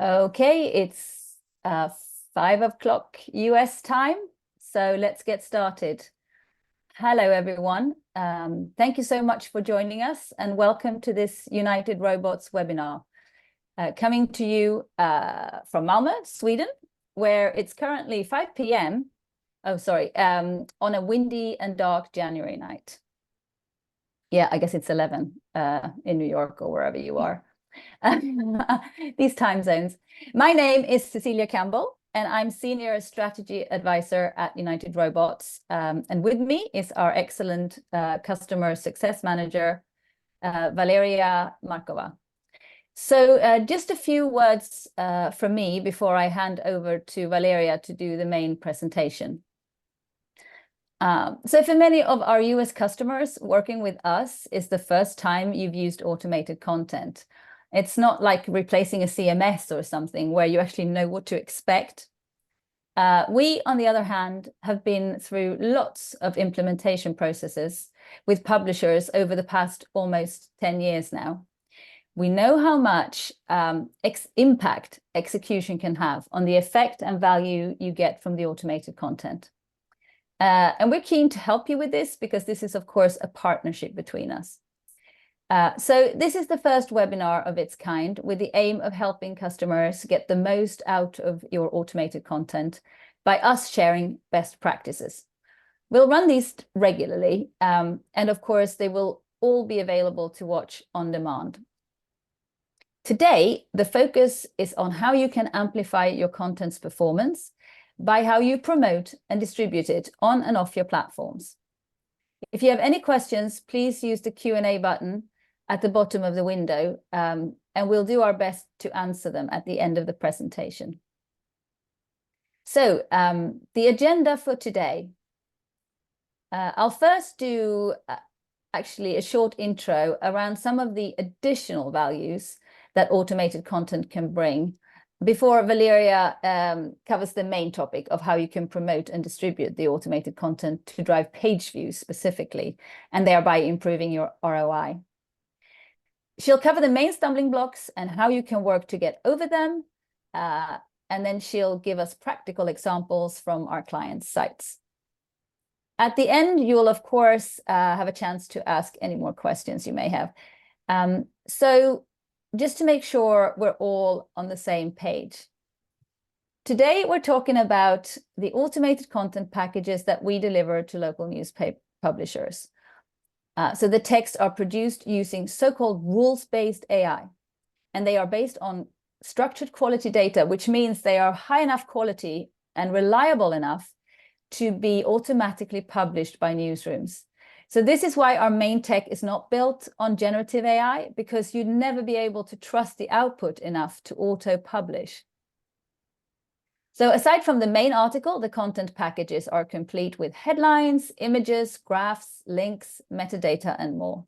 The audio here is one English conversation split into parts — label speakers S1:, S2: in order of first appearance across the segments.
S1: Okay, it's 5 o'clock US time, so let's get started. Hello, everyone. Thank you so much for joining us and welcome to this United Robots webinar, coming to you from Malmö, Sweden, where it's currently 5 p.m. Oh, sorry, on a windy and dark January night. Yeah, I guess it's 11 in New York or wherever you are. These time zones. My name is Cecilia Campbell, and I'm Senior Strategy Advisor at United Robots. And with me is our excellent Customer Success Manager, Valeria Markova. So just a few words from me before I hand over to Valeria to do the main presentation. So for many of our US customers, working with us is the first time you've used automated content. It's not like replacing a CMS or something where you actually know what to expect. We, on the other hand, have been through lots of implementation processes with publishers over the past almost 10 years now. We know how much impact execution can have on the effect and value you get from the automated content. And we're keen to help you with this because this is, of course, a partnership between us. So this is the first webinar of its kind with the aim of helping customers get the most out of your automated content by us sharing best practices. We'll run these regularly, and of course, they will all be available to watch on demand. Today, the focus is on how you can amplify your content's performance by how you promote and distribute it on and off your platforms. If you have any questions, please use the Q&A button at the bottom of the window, and we'll do our best to answer them at the end of the presentation. So the agenda for today. I'll first do actually a short intro around some of the additional values that automated content can bring before Valeria covers the main topic of how you can promote and distribute the automated content to drive page views specifically, and thereby improving your ROI. She'll cover the main stumbling blocks and how you can work to get over them. And then she'll give us practical examples from our clients' sites. At the end, you will, of course, have a chance to ask any more questions you may have. So just to make sure we're all on the same page. Today, we're talking about the automated content packages that we deliver to local newspaper publishers. So the texts are produced using so-called rules-based AI, and they are based on structured quality data, which means they are high enough quality and reliable enough to be automatically published by newsrooms. So this is why our main tech is not built on generative AI, because you'd never be able to trust the output enough to auto-publish. So aside from the main article, the content packages are complete with headlines, images, graphs, links, metadata, and more.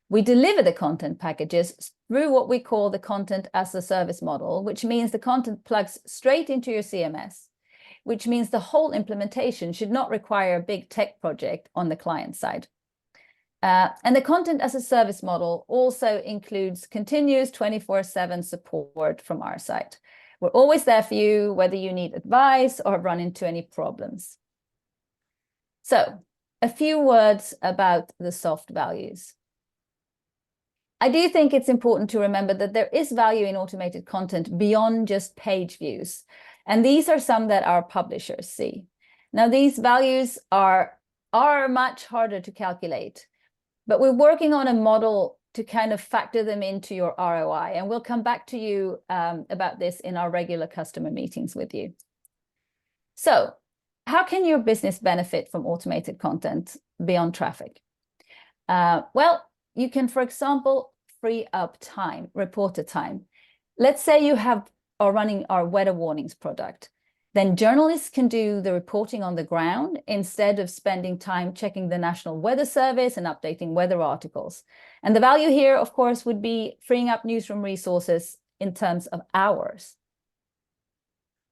S1: We deliver the content packages through what we call the content as a service model, which means the content plugs straight into your CMS, which means the whole implementation should not require a big tech project on the client side. And the content as a service model also includes continuous 24/7 support from our side. We're always there for you, whether you need advice or run into any problems. So, a few words about the soft values. I do think it's important to remember that there is value in automated content beyond just page views. And these are some that our publishers see. Now, these values are much harder to calculate, but we're working on a model to kind of factor them into your ROI. And we'll come back to you about this in our regular customer meetings with you. So how can your business benefit from automated content beyond traffic? Well, you can, for example, free up time, reporter time. Let's say you are running our weather warnings product. Then journalists can do the reporting on the ground instead of spending time checking the National Weather Service and updating weather articles. And the value here, of course, would be freeing up newsroom resources in terms of hours.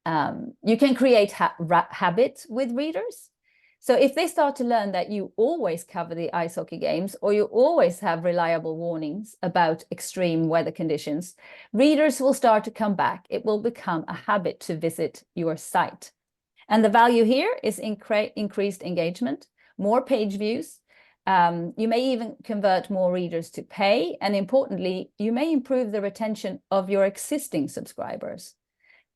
S1: You can create habits with readers. So if they start to learn that you always cover the ice hockey games, or you always have reliable warnings about extreme weather conditions, readers will start to come back. It will become a habit to visit your site. And the value here is increased engagement, more page views. You may even convert more readers to pay. And importantly, you may improve the retention of your existing subscribers.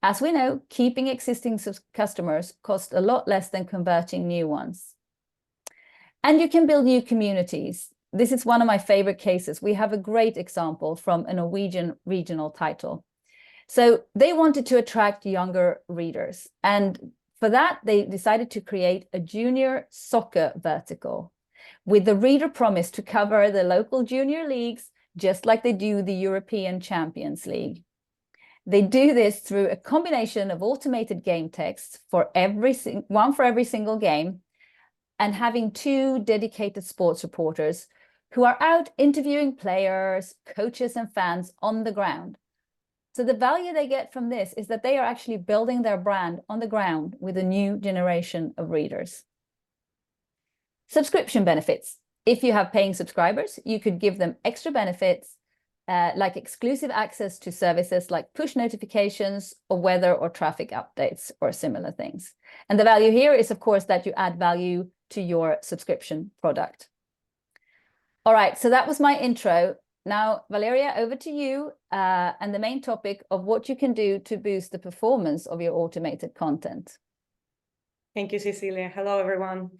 S1: As we know, keeping existing customers costs a lot less than converting new ones. And you can build new communities. This is one of my favorite cases. We have a great example from a Norwegian regional title. So they wanted to attract younger readers. And for that, they decided to create a junior soccer vertical with the reader promise to cover the local junior leagues, just like they do the European Champions League. They do this through a combination of automated game texts for one for every single game, and having 2 dedicated sports reporters who are out interviewing players, coaches, and fans on the ground. So the value they get from this is that they are actually building their brand on the ground with a new generation of readers. Subscription benefits. If you have paying subscribers, you could give them extra benefits like exclusive access to services like push notifications or weather or traffic updates or similar things. And the value here is, of course, that you add value to your subscription product. All right, so that was my intro. Now, Valeria, over to you and the main topic of what you can do to boost the performance of your automated content.
S2: Thank you, Cecilia. Hello, everyone.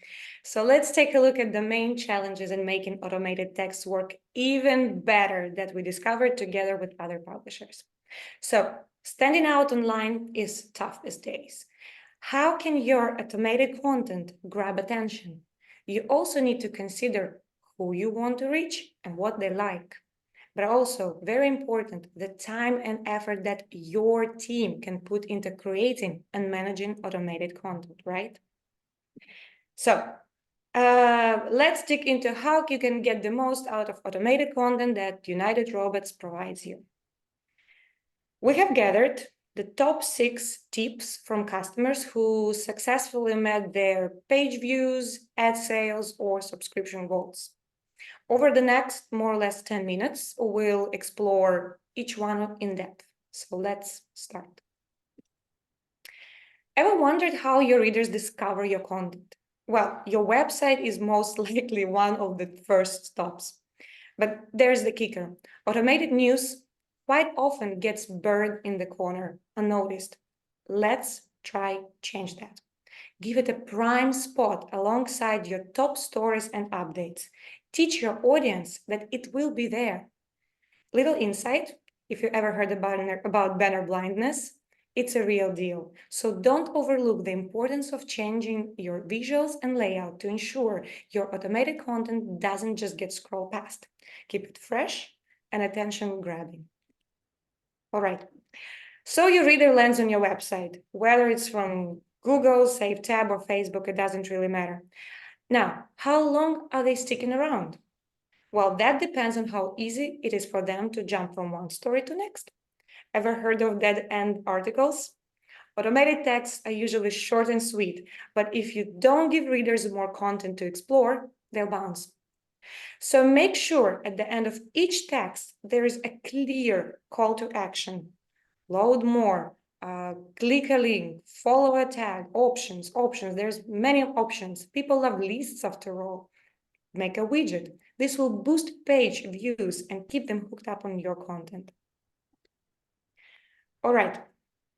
S2: So let's take a look at the main challenges in making automated text work even better that we discovered together with other publishers. So standing out online is tough these days. How can your automated content grab attention? You also need to consider who you want to reach and what they like. But also, very important, the time and effort that your team can put into creating and managing automated content, right? So let's dig into how you can get the most out of automated content that United Robots provides you. We have gathered the top 6 tips from customers who successfully met their page views, ad sales, or subscription goals. Over the next more or less 10 minutes, we'll explore each one in depth. So let's start. Ever wondered how your readers discover your content? Well, your website is most likely one of the first stops. But there's the kicker. Automated news quite often gets buried in the corner, unnoticed. Let's try change that. Give it a prime spot alongside your top stories and updates. Teach your audience that it will be there. Little insight, if you ever heard about banner blindness, it's a real deal. So don't overlook the importance of changing your visuals and layout to ensure your automated content doesn't just get scrolled past. Keep it fresh and attention-grabbing. All right. So your reader lands on your website, whether it's from Google, Save Tab, or Facebook, it doesn't really matter. Now, how long are they sticking around? Well, that depends on how easy it is for them to jump from one story to next. Ever heard of dead-end articles? Automated texts are usually short and sweet, but if you don't give readers more content to explore, they'll bounce. So make sure at the end of each text, there is a clear call to action. Load more, click a link, follow a tag, options. There's many options. People love lists after all. Make a widget. This will boost page views and keep them hooked up on your content. All right.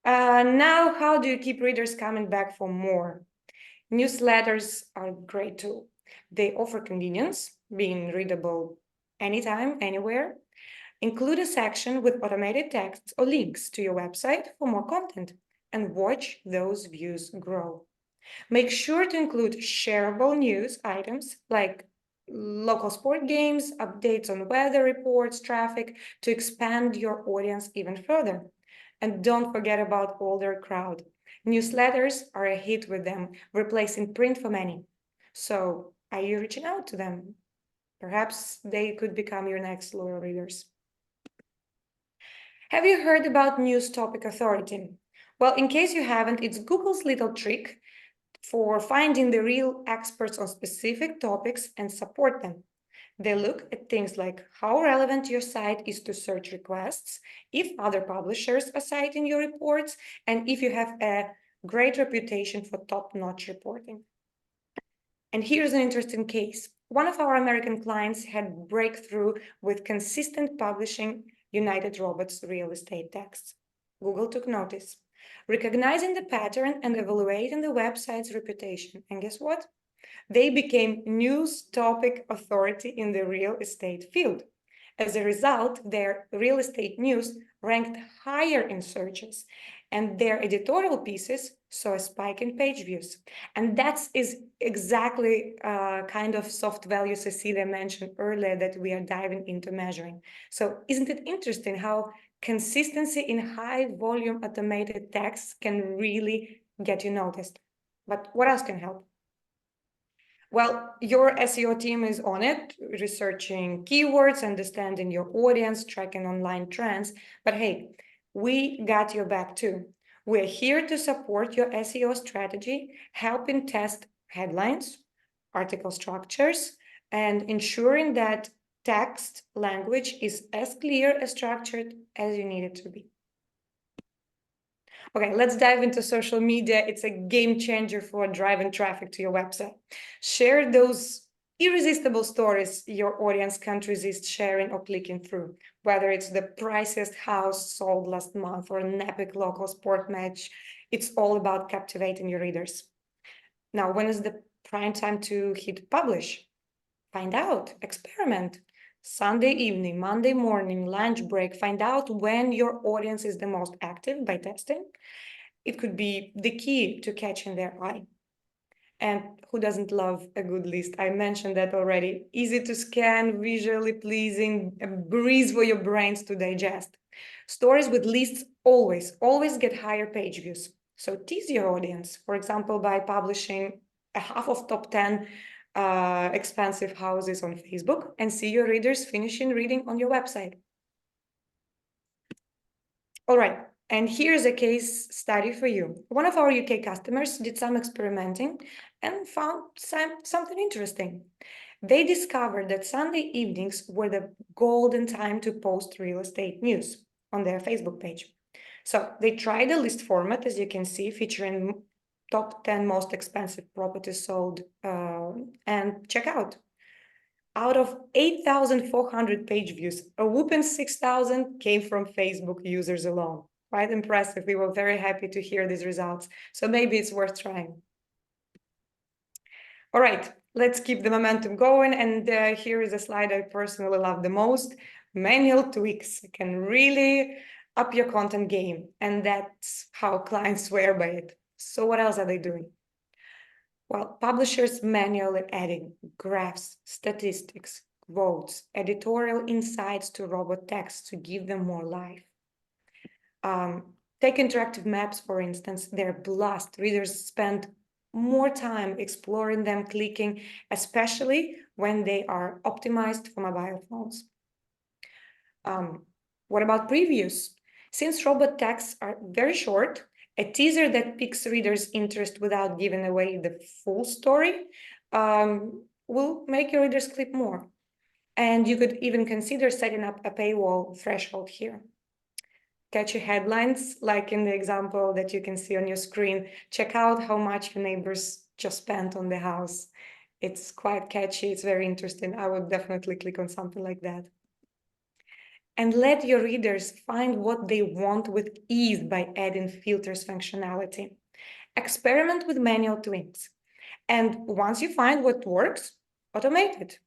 S2: Now, how do you keep readers coming back for more? Newsletters are great too. They offer convenience, being readable anytime, anywhere. Include a section with automated texts or links to your website for more content and watch those views grow. Make sure to include shareable news items like local sport games, updates on weather reports, traffic, to expand your audience even further. And don't forget about older crowd. Newsletters are a hit with them, replacing print for many. So are you reaching out to them? Perhaps they could become your next loyal readers. Have you heard about News Topic Authority? Well, in case you haven't, it's Google's little trick for finding the real experts on specific topics and support them. They look at things like how relevant your site is to search requests, if other publishers are citing your reports, and if you have a great reputation for top-notch reporting. And here's an interesting case. One of our American clients had breakthrough with consistent publishing United Robots real estate texts. Google took notice, recognizing the pattern and evaluating the website's reputation. And guess what? They became news topic authority in the real estate field. As a result, their real estate news ranked higher in searches, and their editorial pieces saw a spike in page views. And that is exactly kind of soft value Cecilia mentioned earlier that we are diving into measuring. So isn't it interesting how consistency in high volume automated text can really get you noticed? But what else can help? Well, your SEO team is on it, researching keywords, understanding your audience, tracking online trends. But hey, we got your back too. We're here to support your SEO strategy, helping test headlines, article structures, and ensuring that text language is as clear as structured as you need it to be. Okay, let's dive into social media. It's a game changer for driving traffic to your website. Share those irresistible stories your audience can't resist sharing or clicking through, whether it's the priciest house sold last month or an epic local sport match. It's all about captivating your readers. Now, when is the prime time to hit publish? Find out, experiment. Sunday evening, Monday morning, lunch break, find out when your audience is the most active by testing. It could be the key to catching their eye. And who doesn't love a good list? I mentioned that already. Easy to scan, visually pleasing, a breeze for your brains to digest. Stories with lists always get higher page views. So tease your audience, for example, by publishing a half of top 10 expensive houses on Facebook and see your readers finishing reading on your website. All right, and here's a case study for you. One of our UK customers did some experimenting and found something interesting. They discovered that Sunday evenings were the golden time to post real estate news on their Facebook page. So they tried a list format, as you can see, featuring top 10 most expensive properties sold, and check out of 8,400 page views, a whooping 6,000 came from Facebook users alone. Quite impressive. We were very happy to hear these results. So maybe it's worth trying. All right, let's keep the momentum going. And here is a slide I personally love the most. Manual tweaks can really up your content game. And that's how clients swear by it. So what else are they doing? Well, publishers manually adding graphs, statistics, quotes, editorial insights to robot text to give them more life. Take interactive maps, for instance, they're blast. Readers spend more time exploring them, clicking, especially when they are optimized for mobile phones. What about previews? Since robot texts are very short, a teaser that piques readers' interest without giving away the full story will make your readers click more. And you could even consider setting up a paywall threshold here. Catchy headlines, like in the example that you can see on your screen. Check out how much your neighbors just spent on the house. It's quite catchy. It's very interesting. I would definitely click on something like that. And let your readers find what they want with ease by adding filters functionality. Experiment with manual tweaks. And once you find what works, automate it.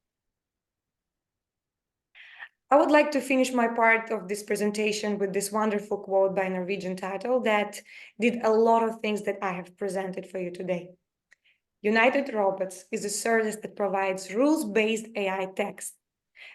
S2: I would like to finish my part of this presentation with this wonderful quote by a Norwegian title that did a lot of things that I have presented for you today. United Robots is a service that provides rules-based AI text.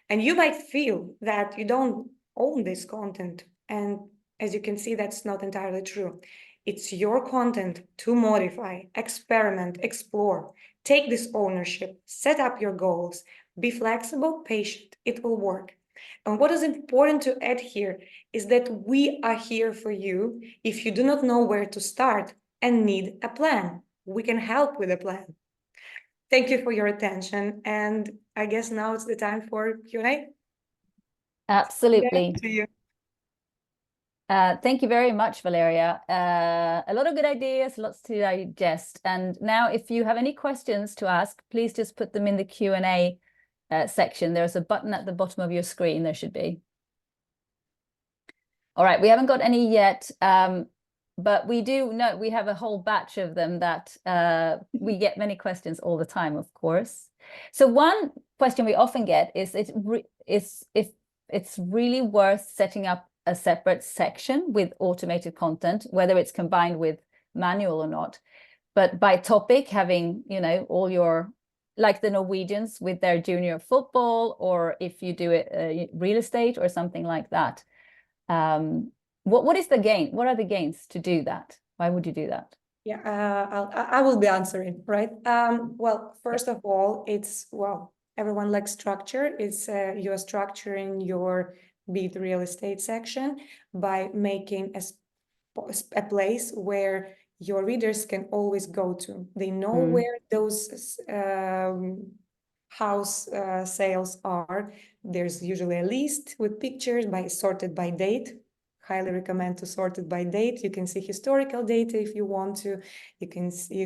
S2: And you might feel that you don't own this content. And as you can see, that's not entirely true. It's your content to modify, experiment, explore. Take this ownership, set up your goals, be flexible, patient, it will work. And what is important to add here is that we are here for you if you do not know where to start and need a plan. we can help with a plan. Thank you for your attention. And I guess now it's the time for Q&A.
S1: Absolutely.
S2: To you.
S1: Thank you very much, Valeria. A lot of good ideas, lots to digest. And now if you have any questions to ask, please just put them in the Q&A section. There's a button at the bottom of your screen, there should be. All right, we haven't got any yet, but we do know we have a whole batch of them that we get many questions all the time, of course. So one question we often get is if it's really worth setting up a separate section with automated content, whether it's combined with manual or not, but by topic, having, you know, all your, like the Norwegians with their junior football, or if you do it real estate or something like that. What is the gain? What are the gains to do that? Why would you do that?
S2: Yeah, I will be answering, right? Well, first of all, everyone likes structure. It's you're structuring your be it real estate section by making a place where your readers can always go to. They know where those house sales are. There's usually a list with pictures sorted by date. Highly recommend to sort it by date. You can see historical data if you want to. You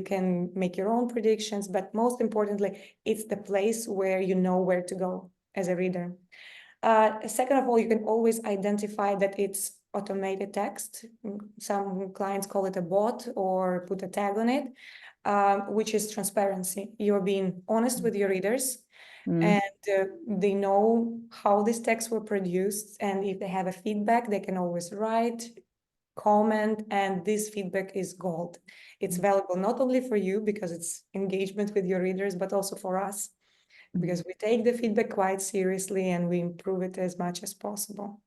S2: can make your own predictions, but most importantly, it's the place where you know where to go as a reader. Second of all, you can always identify that it's automated text. Some clients call it a bot or put a tag on it, which is transparency. You're being honest with your readers, and they know how these texts were produced. And if they have a feedback, they can always write, comment, and this feedback is gold. It's valuable not only for you because it's engagement with your readers, but also for us, because we take the feedback quite seriously and we improve it as much as possible.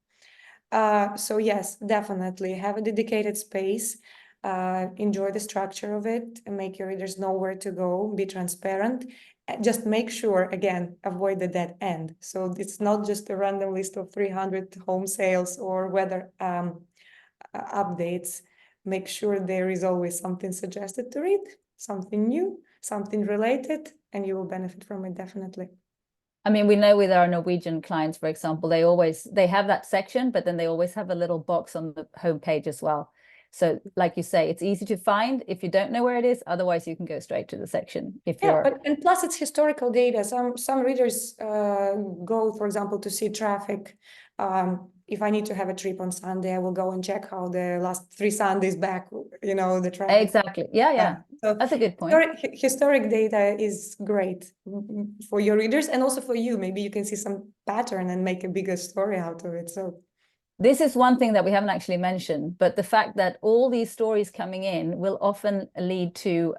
S2: So yes, definitely have a dedicated space, enjoy the structure of it, and make your readers know where to go, be transparent. Just make sure, again, avoid the dead end. So it's not just a random list of 300 home sales or weather updates. Make sure there is always something suggested to read, something new, something related, and you will benefit from it definitely.
S1: I mean, we know with our Norwegian clients, for example, they have that section, but then they always have a little box on the homepage as well. So like you say, it's easy to find if you don't know where it is. Otherwise, you can go straight to the section if you're.
S2: And plus it's historical data. Some readers go, for example, to see traffic. If I need to have a trip on Sunday, I will go and check how the last 3 Sundays back, you know, the traffic.
S1: Exactly. Yeah. So that's a good point.
S2: Historic data is great for your readers and also for you. Maybe you can see some pattern and make a bigger story out of it. So
S1: this is one thing that we haven't actually mentioned, but the fact that all these stories coming in will often lead to,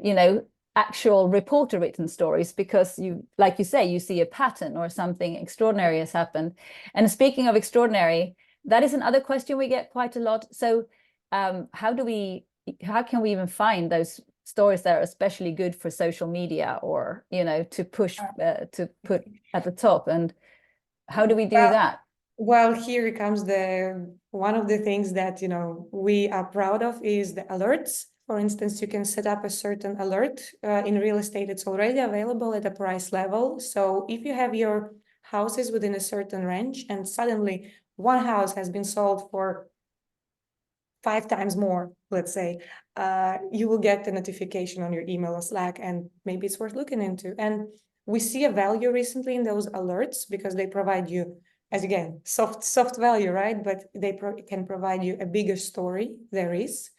S1: you know, actual reporter written stories, because you, like you say, you see a pattern or something extraordinary has happened. And speaking of extraordinary, that is another question we get quite a lot. So how can we even find those stories that are especially good for social media, or, you know, to push, to put at the top? And how do we do that?
S2: Well, here comes one of the things that, you know, we are proud of is the alerts. For instance, you can set up a certain alert. In real estate, it's already available at a price level. So if you have your houses within a certain range and suddenly one house has been sold for 5 times more, let's say, you will get the notification on your email or Slack, and maybe it's worth looking into. And we see a value recently in those alerts because they provide you, as again, soft value, right? But they can provide you a bigger story there is.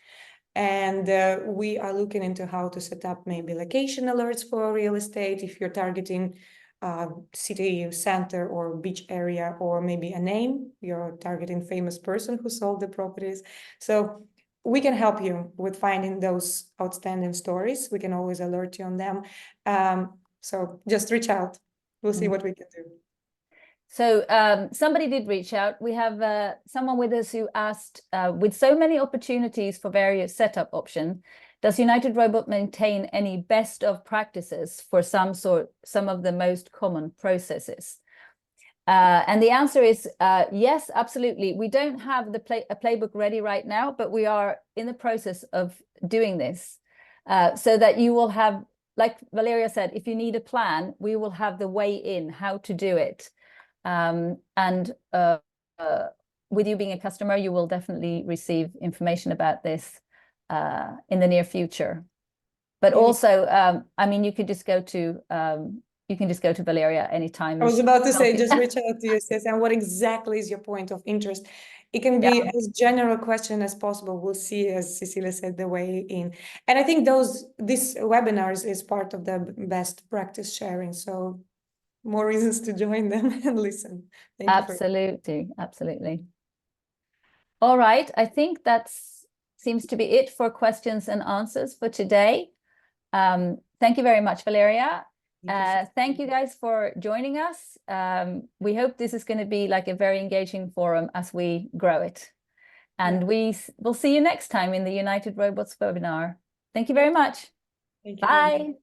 S2: And we are looking into how to set up maybe location alerts for real estate if you're targeting city center or beach area, or maybe a name, you're targeting famous person who sold the properties. So we can help you with finding those outstanding stories. We can always alert you on them. So just reach out. We'll see what we can do.
S1: So somebody did reach out. We have someone with us who asked, with so many opportunities for various setup options, does United Robot maintain any best of practices for some of the most common processes? And the answer is yes, absolutely. We don't have a playbook ready right now, but we are in the process of doing this so that you will have, like Valeria said, if you need a plan, we will have the way in how to do it. And with you being a customer, you will definitely receive information about this in the near future. But also, I mean, you can just go to Valeria anytime.
S2: I was about to say,
S1: you.
S2: just reach out to your sis. And what exactly is your point of interest? It can be as general question as possible. We'll see, as Cecilia said, the way in. And I think this webinars is part of the best practice sharing. So more reasons to join them and listen. Thank you
S1: Absolutely. All right, I think that seems to be it for questions and answers for today. Thank you very much, Valeria. Thank you guys for joining us. We hope this is going to be like a very engaging forum as we grow it. And we will see you next time in the United Robots webinar. Thank you very much.
S2: Thank you.
S1: Bye.